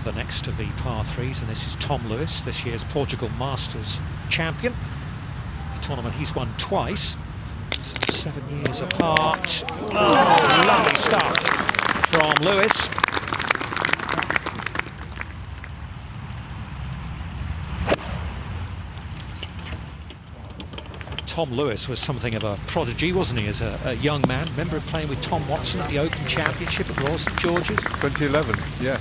to the next of the par threes, and this is Tom Lewis, this year's Portugal Masters champion. The tournament he's won twice, so 7 years apart. Oh, lovely stuff from Lewis. Tom Lewis was something of a prodigy, wasn't he, as a young man? Remember playing with Tom Watson at the Open Championship at Royal St George's? 2011, yeah.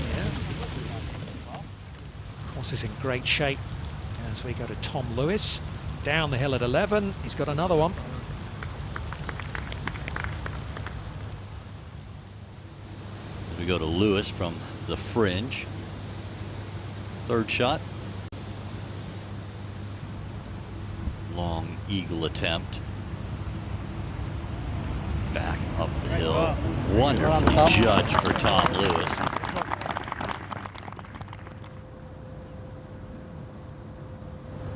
Course is in great shape as we go to Tom Lewis. Down the hill at 11, he's got another one. We go to Lewis from the fringe. Third shot. Long eagle attempt. Back up the hill. Wonderful judge for Tom Lewis.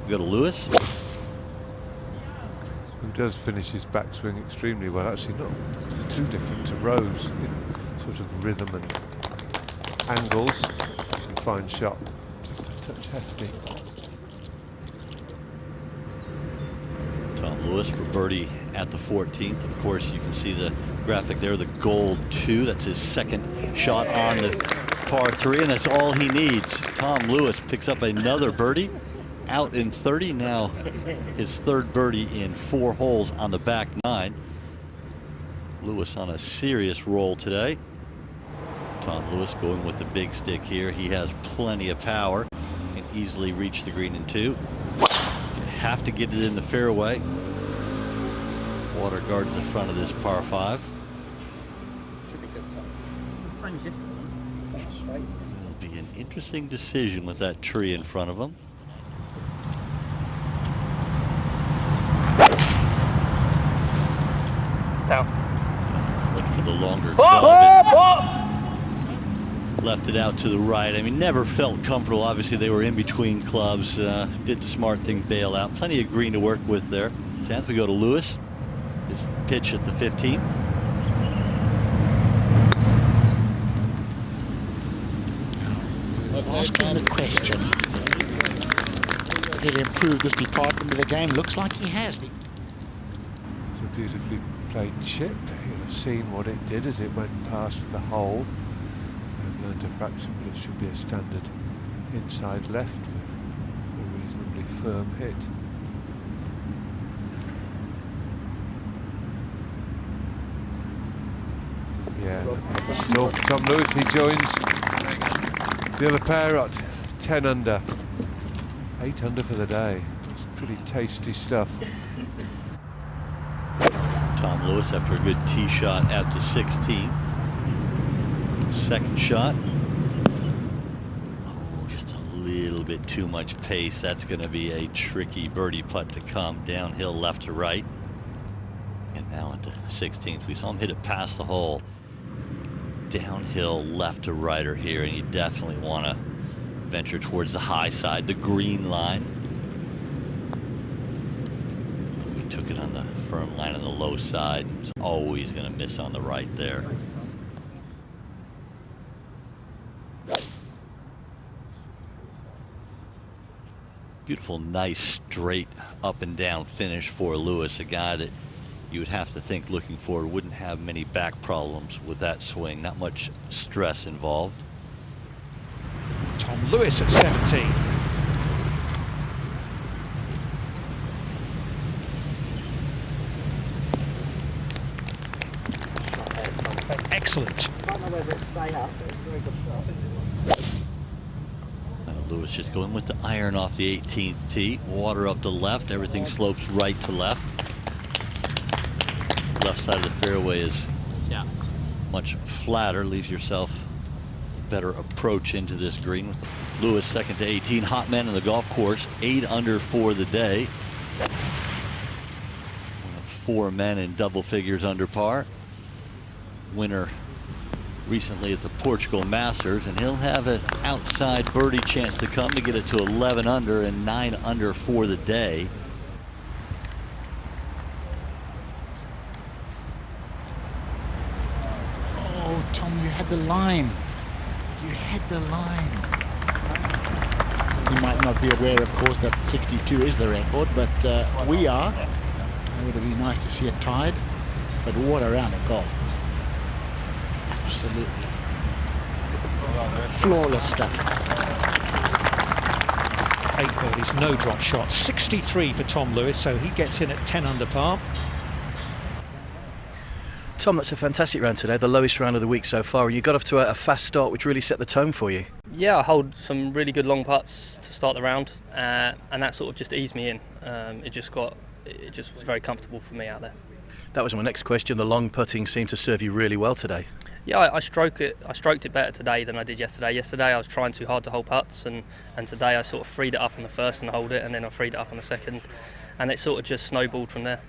We go to Lewis. Who does finish his backswing extremely well. Actually not too different to Rose in sort of rhythm and angles. And fine shot. Just a touch hefty. Tom Lewis for birdie at the 14th. Of course, you can see the graphic there, the gold 2. That's his second shot on the par 3, and that's all he needs. Tom Lewis picks up another birdie out in 30. Now his third birdie in 4 holes on the back 9. Lewis on a serious roll today. Tom Lewis going with the big stick here. He has plenty of power. Can easily reach the green in 2. Have to get it in the fairway. Water guards the front of this par 5. Should be good, son. It'll be an interesting decision with that tree in front of him. Down. Went for the longer club. Left it out to the right. I mean, never felt comfortable. Obviously, they were in between clubs. Did the smart thing, bail out. Plenty of green to work with there. 10th, we go to Lewis. His pitch at the 15th. Asking the question if he'll improve this department of the game. Looks like he has. It's a beautifully played chip. You'll have seen what it did as it went past the hole. I've learned a fraction, but it should be a standard inside left with a reasonably firm hit. Yeah, no, for Tom Lewis, he joins the other pair at 10 under. 8 under for the day. It's pretty tasty stuff. Tom Lewis after a good tee shot at the 16th. Second shot. Oh, just a little bit too much pace. That's going to be a tricky birdie putt to come. Downhill left to right. And now into 16th. We saw him hit it past the hole. Downhill left to righter here, and you definitely want to venture towards the high side, the green line. He took it on the firm line on the low side. It's always going to miss on the right there. Beautiful, nice, straight up and down finish for Lewis, a guy that you would have to think looking forward wouldn't have many back problems with that swing. Not much stress involved. Tom Lewis at 17. Excellent. Lewis just going with the iron off the 18th tee. Water up to left. Everything slopes right to left. Left side of the fairway is much flatter, leaves yourself a better approach into this green. With Lewis second to 18, hot man in the golf course, 8 under for the day. 4 men in double figures under par. Winner recently at the Portugal Masters, and he'll have an outside birdie chance to come to get it to 11 under and 9 under for the day. Oh, Tom, you had the line. You had the line. You might not be aware, of course, that 62 is the record, but we are. It would have been nice to see it tied, but what a round of golf. Absolutely flawless stuff. 8 birdies, no drop shots. 63 for Tom Lewis, so he gets in at 10 under par. Tom, that's a fantastic round today, the lowest round of the week so far, and you got off to a fast start which really set the tone for you. Yeah, I hold some really good long putts to start the round, and that sort of just eased me in. It just was very comfortable for me out there. That was my next question. The long putting seemed to serve you really well today. Yeah, I stroked it better today than I did yesterday. Yesterday I was trying too hard to hold putts, and today I sort of freed it up on the first and hold it, and then I freed it up on the second, and it sort of just snowballed from there.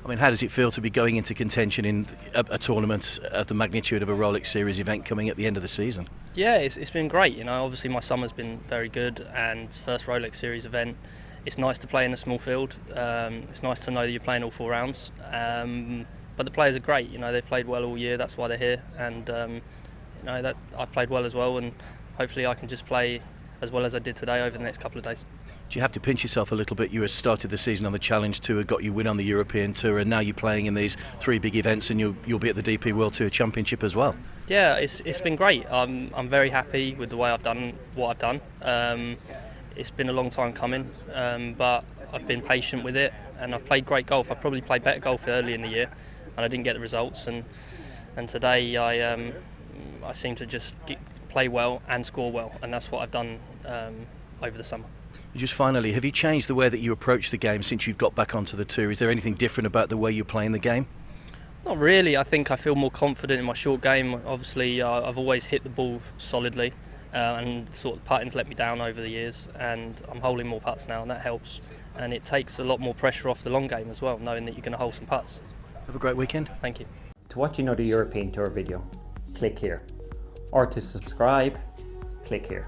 I mean, how does it feel to be going into contention in a tournament of the magnitude of a Rolex Series event coming at the end of the season? Yeah, it's been great. You know, obviously my summer's been very good, and first Rolex Series event. It's nice to play in a small field. It's nice to know that you're playing all 4 rounds. But the players are great. You know, they've played well all year. That's why they're here. And you know, that I've played well as well. And hopefully I can just play as well as I did today over the next couple of days. Do you have to pinch yourself a little bit? You had started the season on the Challenge Tour, got you win on the European Tour, and now you're playing in these 3 big events, and you'll be at the DP World Tour Championship as well. Yeah, it's been great. I'm very happy with the way I've done what I've done. It's been a long time coming, but I've been patient with it, and I've played great golf. I probably played better golf early in the year, and I didn't get the results. And today I seem to just play well and score well, and that's what I've done over the summer. Just finally, have you changed the way that you approach the game since you've got back onto the tour? Is there anything different about the way you're playing the game? Not really. I think I feel more confident in my short game. Obviously, I've always hit the ball solidly, and sort of putting's let me down over the years, and I'm holding more putts now, and that helps. And it takes a lot more pressure off the long game as well, knowing that you're going to hold some putts. Have a great weekend. Thank you. To watch another European Tour video, click here. Or to subscribe, click here.